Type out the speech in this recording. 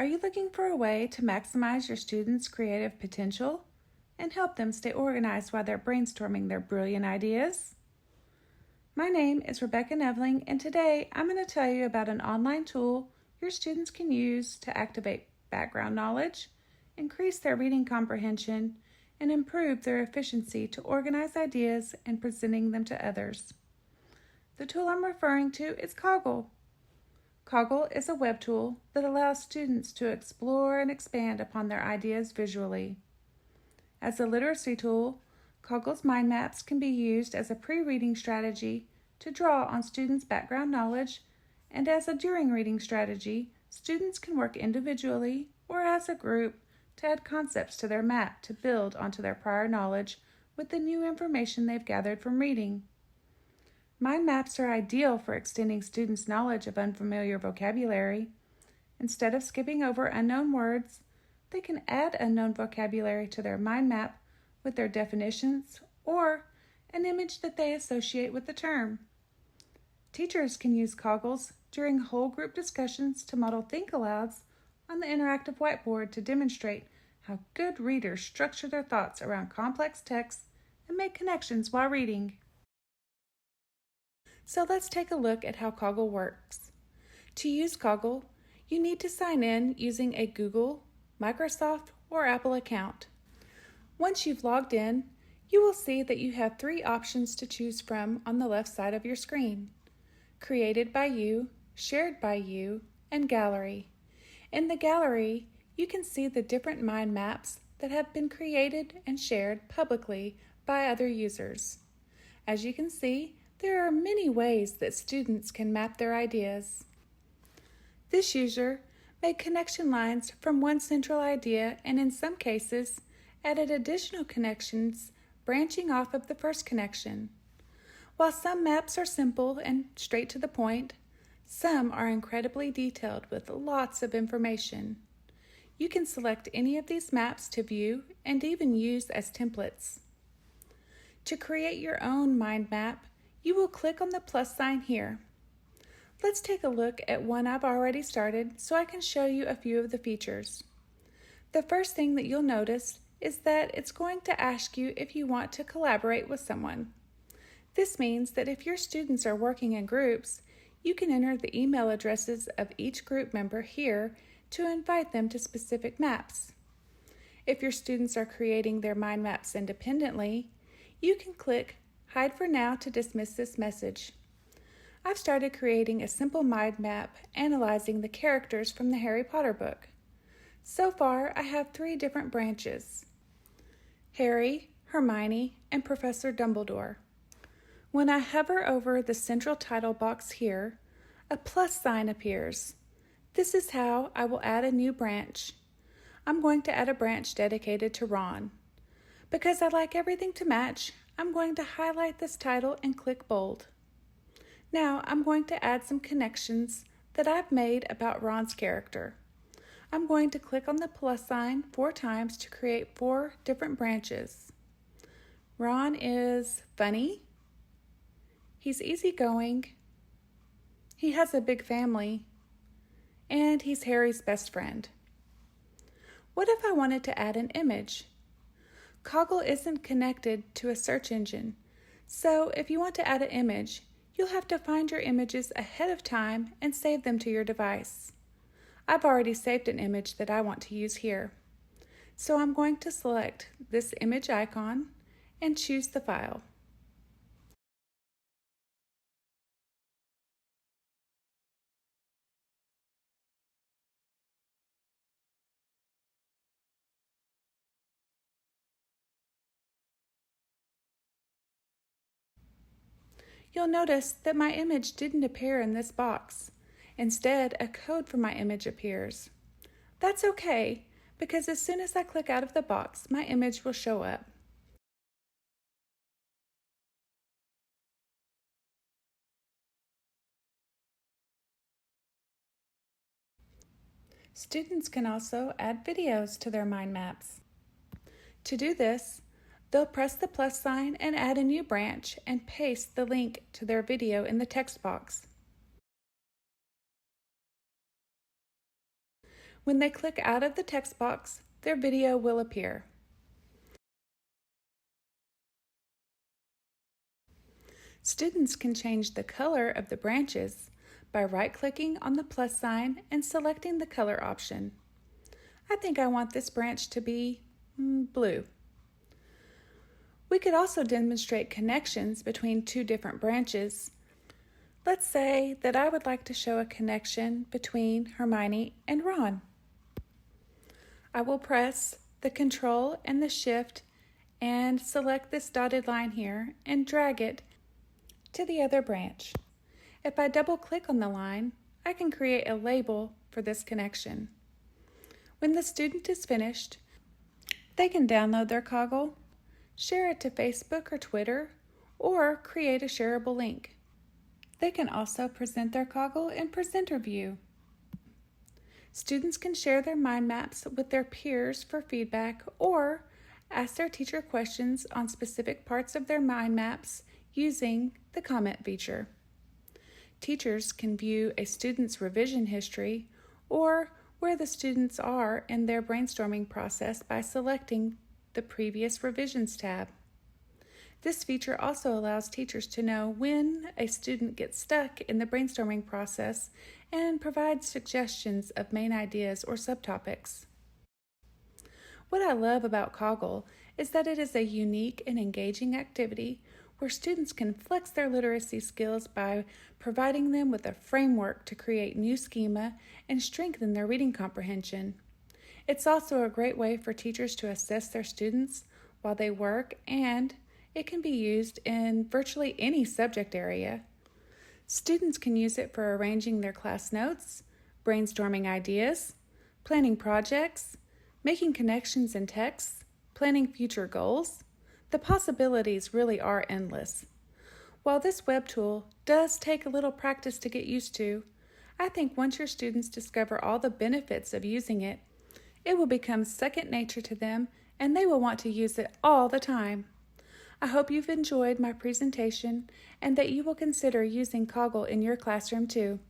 Are you looking for a way to maximize your students' creative potential and help them stay organized while they're brainstorming their brilliant ideas? My name is Rebecca Nevling, and today I'm going to tell you about an online tool your students can use to activate background knowledge, increase their reading comprehension, and improve their efficiency to organize ideas and presenting them to others. The tool I'm referring to is Coggle. Coggle is a web tool that allows students to explore and expand upon their ideas visually. As a literacy tool, Coggle's mind maps can be used as a pre-reading strategy to draw on students' background knowledge, and as a during reading strategy, students can work individually or as a group to add concepts to their map to build onto their prior knowledge with the new information they've gathered from reading. Mind maps are ideal for extending students' knowledge of unfamiliar vocabulary. Instead of skipping over unknown words, they can add unknown vocabulary to their mind map with their definitions or an image that they associate with the term. Teachers can use Coggles during whole group discussions to model think alouds on the interactive whiteboard to demonstrate how good readers structure their thoughts around complex texts and make connections while reading. So let's take a look at how Coggle works. To use Coggle, you need to sign in using a Google, Microsoft, or Apple account. Once you've logged in, you will see that you have 3 options to choose from on the left side of your screen: Created by You, Shared by You, and Gallery. In the Gallery, you can see the different mind maps that have been created and shared publicly by other users. As you can see, there are many ways that students can map their ideas. This user made connection lines from one central idea and in some cases added additional connections branching off of the first connection. While some maps are simple and straight to the point, some are incredibly detailed with lots of information. You can select any of these maps to view and even use as templates. To create your own mind map, you will click on the plus sign here. Let's take a look at one I've already started so I can show you a few of the features. The first thing that you'll notice is that it's going to ask you if you want to collaborate with someone. This means that if your students are working in groups, you can enter the email addresses of each group member here to invite them to specific maps. If your students are creating their mind maps independently, you can click Hide for Now to dismiss this message. I've started creating a simple mind map analyzing the characters from the Harry Potter book. So far, I have 3 different branches: Harry, Hermione, and Professor Dumbledore. When I hover over the central title box here, a plus sign appears. This is how I will add a new branch. I'm going to add a branch dedicated to Ron. Because I like everything to match, I'm going to highlight this title and click bold. Now I'm going to add some connections that I've made about Ron's character. I'm going to click on the plus sign 4 times to create 4 different branches. Ron is funny. He's easygoing. He has a big family. And he's Harry's best friend. What if I wanted to add an image? Coggle isn't connected to a search engine, so if you want to add an image, you'll have to find your images ahead of time and save them to your device. I've already saved an image that I want to use here. So I'm going to select this image icon and choose the file. You'll notice that my image didn't appear in this box. Instead, a code for my image appears. That's okay, because as soon as I click out of the box, my image will show up. Students can also add videos to their mind maps. To do this, they'll press the plus sign and add a new branch and paste the link to their video in the text box. When they click out of the text box, their video will appear. Students can change the color of the branches by right-clicking on the plus sign and selecting the color option. I think I want this branch to be blue. We could also demonstrate connections between two different branches. Let's say that I would like to show a connection between Hermione and Ron. I will press the Control and the Shift and select this dotted line here and drag it to the other branch. If I double-click on the line, I can create a label for this connection. When the student is finished, they can download their Coggle, share it to Facebook or Twitter, or create a shareable link. They can also present their Coggle in presenter view. Students can share their mind maps with their peers for feedback or ask their teacher questions on specific parts of their mind maps using the comment feature. Teachers can view a student's revision history or where the students are in their brainstorming process by selecting the Previous Revisions tab. This feature also allows teachers to know when a student gets stuck in the brainstorming process and provides suggestions of main ideas or subtopics. What I love about Coggle is that it is a unique and engaging activity where students can flex their literacy skills by providing them with a framework to create new schema and strengthen their reading comprehension. It's also a great way for teachers to assess their students while they work, and it can be used in virtually any subject area. Students can use it for arranging their class notes, brainstorming ideas, planning projects, making connections in texts, planning future goals. The possibilities really are endless. While this web tool does take a little practice to get used to, I think once your students discover all the benefits of using it, it will become second nature to them and they will want to use it all the time. I hope you've enjoyed my presentation and that you will consider using Coggle in your classroom too.